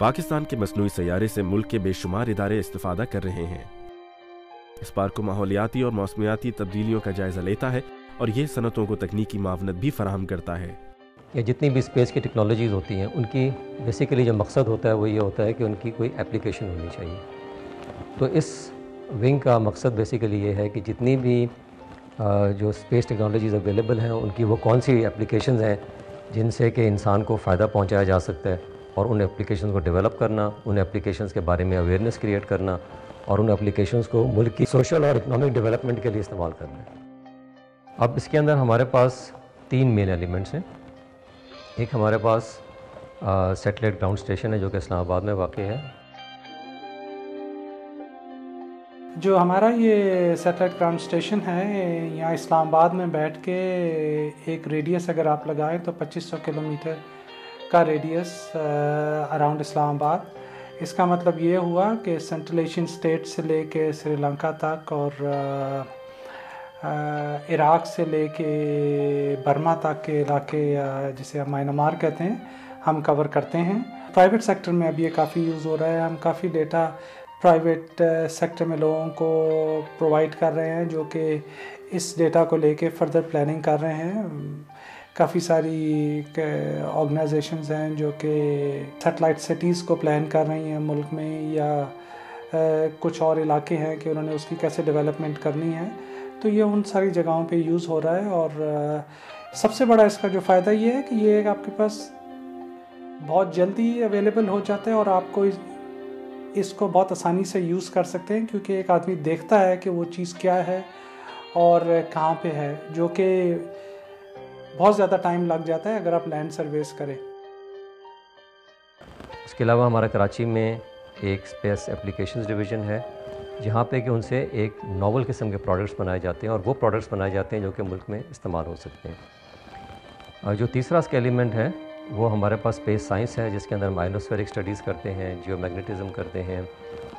पाकिस्तान के मसनूई सैयारे से मुल्क के बेशुमार इदारे इस्तिफादा कर रहे हैं। इस पार्क को माहौलियाती और मौसमियाती तब्दीलियों का जायजा लेता है और ये सनतों को तकनीकी मावनत भी फराहम करता है। ये जितनी भी स्पेस की टेक्नोलॉजीज़ होती हैं उनकी बेसिकली जो मकसद होता है वो ये होता है कि उनकी कोई एप्लीकेशन होनी चाहिए। तो इस विंग का मकसद बेसिकली ये है कि जितनी भी जो स्पेस टेक्नोलॉजीज़ अवेलेबल हैं उनकी वो कौन सी एप्लीकेशंस हैं जिनसे कि इंसान को फ़ायदा पहुंचाया जा सकता है, और उन एप्लीकेशंस को डेवलप करना, उन एप्लीकेशंस के बारे में अवेयरनेस क्रिएट करना और उन एप्लीकेशंस को मुल्क की सोशल और इकनॉमिक डेवलपमेंट के लिए इस्तेमाल करना है। अब इसके अंदर हमारे पास 3 मेन एलिमेंट्स हैं। एक हमारे पास सैटेलाइट ग्राउंड स्टेशन है जो कि इस्लामाबाद में वाक़ है। जो हमारा ये सैटेलाइट ग्राउंड स्टेशन है यहाँ इस्लामाबाद में बैठ के एक रेडियस अगर आप लगाएं तो 2500 किलोमीटर का रेडियस अराउंड इस्लामाबाद। इसका मतलब ये हुआ कि सेंट्रल एशियन स्टेट से लेके श्रीलंका तक और इराक़ से लेके बर्मा तक के इलाके जिसे हम म्यांमार कहते हैं हम कवर करते हैं। प्राइवेट सेक्टर में अब ये काफ़ी यूज़ हो रहा है। हम काफ़ी डेटा प्राइवेट सेक्टर में लोगों को प्रोवाइड कर रहे हैं जो कि इस डेटा को लेके फर्दर प्लानिंग कर रहे हैं। काफ़ी सारी ऑर्गेनाइजेशंस हैं जो कि सैटेलाइट सिटीज़ को प्लान कर रही हैं मुल्क में, या कुछ और इलाके हैं कि उन्होंने उसकी कैसे डेवलपमेंट करनी है। तो ये उन सारी जगहों पे यूज़ हो रहा है। और सबसे बड़ा इसका जो फ़ायदा ये है कि ये आपके पास बहुत जल्दी अवेलेबल हो जाता है और आपको इसको बहुत आसानी से यूज़ कर सकते हैं, क्योंकि एक आदमी देखता है कि वो चीज़ क्या है और कहाँ पे है, जो कि बहुत ज़्यादा टाइम लग जाता है अगर आप लैंड सर्वेस करें। इसके अलावा हमारा कराची में एक स्पेस एप्लीकेशंस डिवीज़न है जहाँ पे कि उनसे एक नॉवल किस्म के प्रोडक्ट्स बनाए जाते हैं और वो प्रोडक्ट्स बनाए जाते हैं जो कि मुल्क में इस्तेमाल हो सकते हैं। और जो तीसरा इसका एलिमेंट है वो हमारे पास स्पेस साइंस है जिसके अंदर हम आयनोस्फेरिक स्टडीज़ करते हैं, जियोमैग्नेटिज़म करते हैं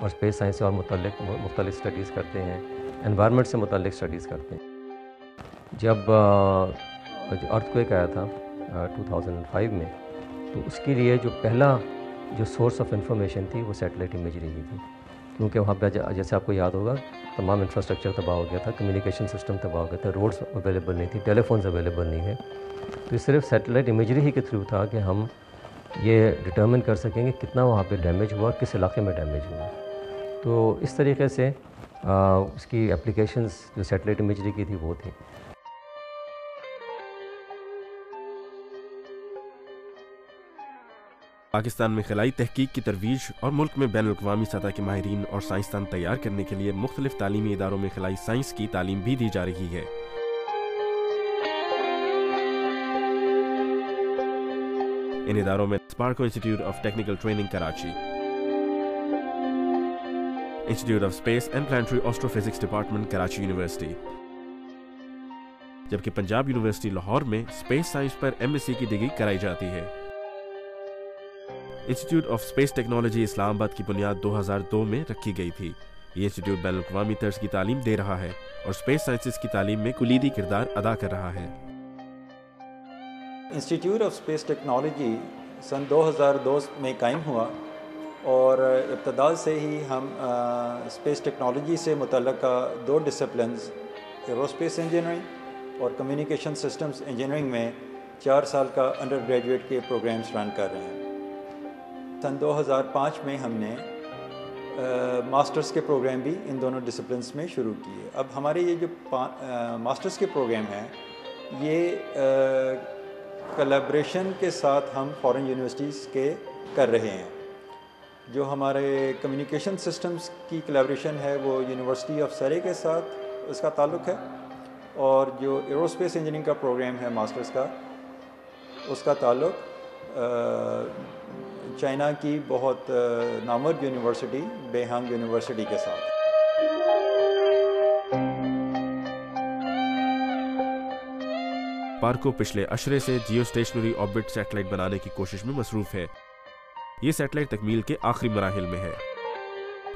और स्पेस साइंस से और मुतल्लिक़ स्टडीज़ करते हैं, एनवायरनमेंट से मुतल्लिक़ स्टडीज़ करते हैं। जब अर्थक्वेक आया था 2005 में, तो उसके लिए जो पहला जो सोर्स ऑफ इंफॉर्मेशन थी वो सैटेलाइट इमेजरी ही थी, क्योंकि वहाँ पे जैसे आपको याद होगा तमाम इंफ्रास्ट्रक्चर तबाह हो गया था, कम्युनिकेशन सिस्टम तबाह हो गया था, रोड्स अवेलेबल नहीं थी, टेलीफोन्स अवेलेबल नहीं है। तो सिर्फ सैटेलाइट इमेजरी ही के थ्रू था कि हम ये डिटर्मिन कर सकेंगे कितना वहाँ पे डैमेज हुआ, किस इलाके में डैमेज हुआ। तो इस तरीके से उसकी एप्लीकेशंस जो सैटेलाइट इमेजरी की थी वो थी। पाकिस्तान में खलाई तहकीक की तरवीज और मुल्क में बैनुल-अक़वामी सतह के माहिरीन और साइंसदान तैयार करने के लिए मुख्तलिफ तालीमी इदारों में खलाई साइंस की तालीम भी दी जा रही है। इन इदारों में Sparco institute of technical training Karachi, institute of space and planetary astrophysics department Karachi university, जबकि पंजाब यूनिवर्सिटी लाहौर में स्पेस साइंस पर MSc की डिग्री कराई जाती है। Institute of space technology Islamabad की बुनियाद 2002 में रखी गई थी। ये इंस्टीट्यूट बैनुल-अक़वामी तर्ज की तालीम दे रहा है और स्पेस साइंसेज की तालीम में कुलीदी किरदार अदा कर रहा है। इंस्टीट्यूट ऑफ स्पेस टेक्नोलॉजी सन 2002 में कायम हुआ और इब्तदा से ही हम स्पेस टेक्नोलॉजी से मुतल्लिक़ 2 डिसिप्लिन्स एरोस्पेस इंजीनियरिंग और कम्युनिकेशन सिस्टम्स इंजीनियरिंग में 4 साल का अंडर ग्रेजुएट के प्रोग्राम्स रन कर रहे हैं। सन 2005 में हमने मास्टर्स के प्रोग्राम भी इन दोनों डिसिप्लिन्स में शुरू किए। अब हमारे ये जो मास्टर्स के प्रोग्राम हैं ये कोलैबोरेशन के साथ हम फॉरेन यूनिवर्सिटीज़ के कर रहे हैं। जो हमारे कम्युनिकेशन सिस्टम्स की कोलैबोरेशन है वो यूनिवर्सिटी ऑफ सरे के साथ उसका ताल्लुक़ है, और जो एरोस्पेस इंजीनियरिंग का प्रोग्राम है मास्टर्स का उसका ताल्लुक़ चाइना की बहुत नामवर यूनिवर्सिटी बेहांग यूनिवर्सिटी के साथ। पार्को पिछले अशरे से जियो स्टेशनरी ऑर्बिट सैटेलाइट बनाने की कोशिश में मसरूफ है। ये सैटेलाइट तकमील के आखिरी मराहिल में है।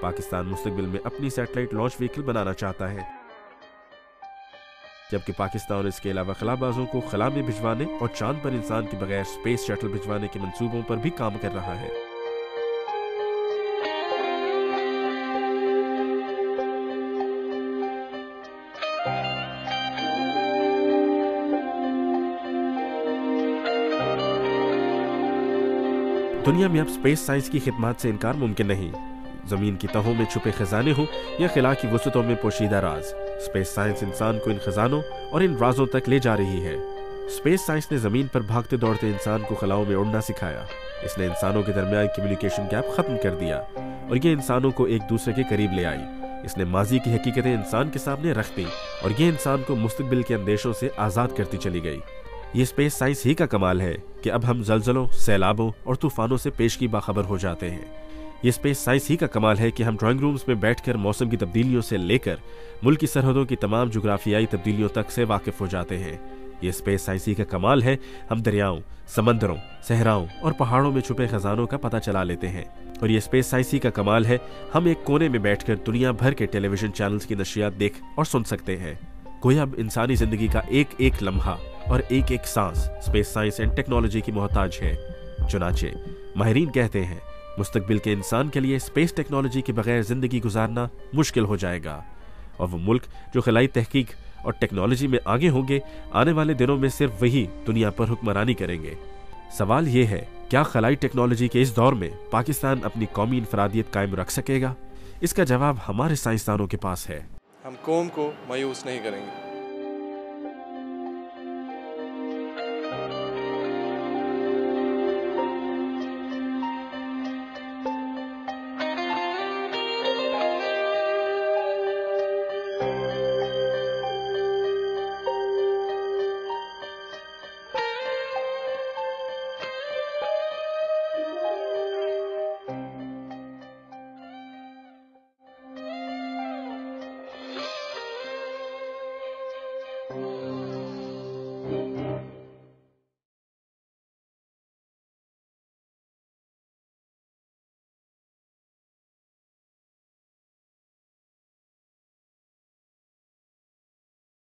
पाकिस्तान मुस्तकबिल में अपनी सैटेलाइट लॉन्च व्हीकल बनाना चाहता है, जबकि पाकिस्तान इसके अलावा खलाबाजों को खला में भिजवाने और चांद पर इंसान के बगैर स्पेस शटल भिजवाने के मंसूबों पर भी काम कर रहा है। दुनिया में अब स्पेस साइंस की खिदमत से इनकार मुमकिन नहीं। जमीन की तहों में छुपे खजाने हो या खिला की वसतों में पोशीदा राज, स्पेस साइंस इंसान को इन खजानों और इन राजों तक ले जा रही है। स्पेस साइंस ने जमीन पर भागते दौड़ते इंसान को खलाओं में उड़ना सिखाया। इसने इंसानों के दरमियान कम्युनिकेशन गैप खत्म कर दिया और ये इंसानों को एक दूसरे के करीब ले आई। इसने माजी की हकीकतें इंसान के सामने रख दी और ये इंसान को मुस्तकबिल के अंदेशों से आज़ाद करती चली गई। ये स्पेस साइंस ही का कमाल है कि अब हम जलजलों, सैलाबों और तूफानों से पेशगी बाखबर हो जाते हैं। ये स्पेस साइंस ही का कमाल है कि हम ड्राइंग रूम्स में बैठकर मौसम की तब्दीलियों से लेकर मुल्क की सरहदों की तमाम जुग्राफियाई तब्दीलियों तक से वाकिफ हो जाते हैं। ये स्पेस साइंस ही का कमाल है हम दरियाओं, समंदरों, सहराओं और पहाड़ों में छुपे खजानों का पता चला लेते हैं। और ये स्पेस साइंस ही का कमाल है हम एक कोने में बैठकर दुनिया भर के टेलीविजन चैनल्स की नशियात देख और सुन सकते हैं। कोई अब इंसानी जिंदगी का एक एक लम्हा और एक एक सांस स्पेस साइंस एंड टेक्नोलॉजी की मोहताज है। चुनाचे माहिरीन कहते हैं मुस्तकबिल के इंसान के लिए स्पेस टेक्नोलॉजी के बगैर जिंदगी गुजारना मुश्किल हो जाएगा और वो मुल्क जो खलाई तहकीक और टेक्नोलॉजी में आगे होंगे आने वाले दिनों में सिर्फ वही दुनिया पर हुक्मरानी करेंगे। सवाल ये है, क्या खलाई टेक्नोलॉजी के इस दौर में पाकिस्तान अपनी कौमी इनफरादियत कायम रख सकेगा? इसका जवाब हमारे साइंसदानों के पास है। हम कौम को मायूस नहीं करेंगे।